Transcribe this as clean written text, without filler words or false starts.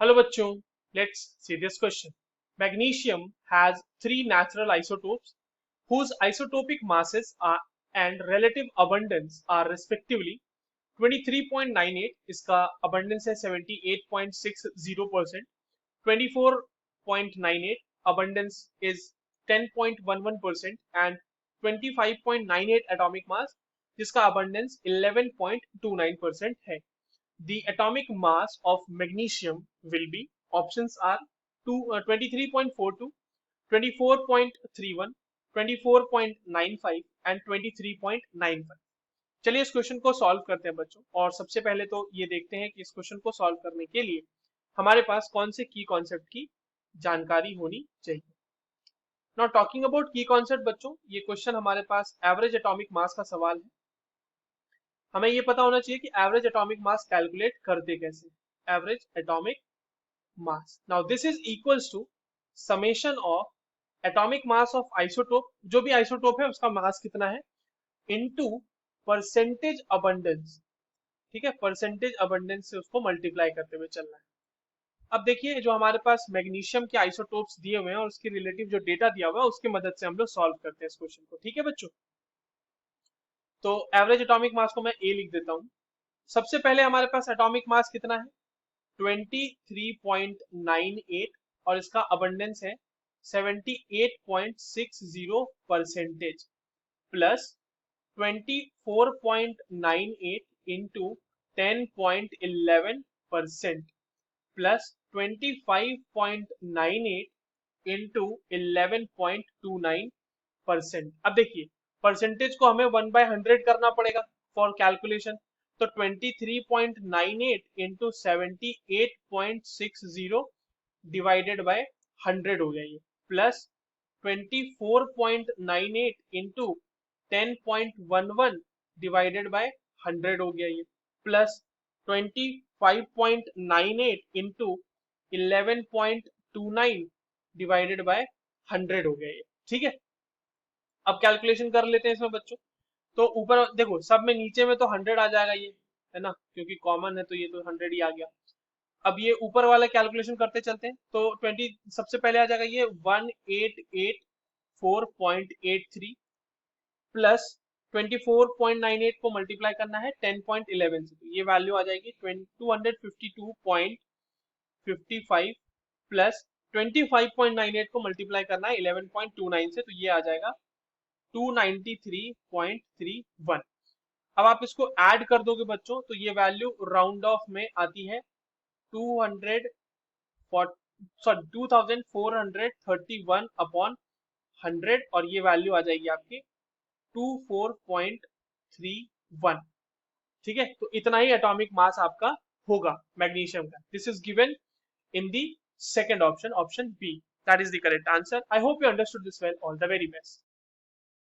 Hello bachcho, let's see this question. Magnesium has three natural isotopes whose isotopic masses are and relative abundance are respectively 23.98, इसका abundance है 78.60%, 24.98 abundance is 10.11% and 25.98 atomic mass जिसका abundance 11.29% है. The atomic mass of magnesium will be, options are 23.42, 24.31, 24.95 and 23.95. चलिए इस question को solve करते हैं बच्चों, और सबसे पहले तो ये देखते हैं कि इस क्वेश्चन को सॉल्व करने के लिए हमारे पास कौन से की कॉन्सेप्ट की जानकारी होनी चाहिए. नाउ टॉकिंग अबाउट की कॉन्सेप्ट बच्चों, ये क्वेश्चन हमारे पास एवरेज एटॉमिक मास का सवाल है. हमें ये पता होना चाहिए कि एवरेज एटॉमिक मास कैलकुलेट करते कैसे. Average atomic mass, now this is equals to summation of atomic mass of isotope, जो भी आइसोटोप है उसका मास कितना है, इनटू परसेंटेज अबंडेंस. ठीक है, परसेंटेज अबंडेंस से उसको मल्टीप्लाई करते हुए चलना है. अब देखिए जो हमारे पास मैग्नीशियम के आइसोटोप्स दिए हुए हैं और उसके रिलेटिव जो डेटा दिया हुआ है उसकी मदद से हम लोग सॉल्व करते हैं इस क्वेश्चन को. ठीक है बच्चों, तो एवरेज एटॉमिक मास को मैं ए लिख देता हूं. सबसे पहले हमारे पास एटॉमिक मास कितना है, 23.98 और इसका अबंडेंस है 78.60% प्लस 24.98 इंटू 10.11% प्लस 25.98 इंटू 11.29%. अब देखिए परसेंटेज को हमें 1/100 करना पड़ेगा फॉर कैलकुलेशन. तो 23.98 इंटू 78.60 डिवाइडेड बाय 100 हो गया ये, प्लस 24.98 इंटू 10.11 डिवाइडेड बाय 100 हो गया ये, प्लस 25.98 इंटू 11.29 डिवाइडेड बाय 100 हो गया ये. ठीक है, अब कैलकुलेशन कर लेते हैं इसमें बच्चों. तो ऊपर देखो सब में नीचे में तो 100 आ जाएगा ये, है ना, क्योंकि कॉमन है तो ये तो 100 ही आ गया. अब ये ऊपर वाला कैलकुलेशन करते चलते हैं. तो 20 सबसे पहले आ जाएगा ये 1884.83 प्लस 24.98 को मल्टीप्लाई करना है 10.11 से, तो ये वैल्यू आ जाएगी 252.55 प्लस 25.98 को मल्टीप्लाई करना है 11.29 से, तो ये आ जाएगा 293.31. अब आप इसको ऐड कर दोगे बच्चों तो ये वैल्यू राउंड ऑफ में आती है 2431 अपॉन 100 और ये वैल्यू आ जाएगी आपकी 24.31. ठीक है, तो इतना ही एटॉमिक मास आपका होगा मैग्नीशियम का. This is given in the second option, option B. That is the correct answer. I hope you understood this well. All the very best.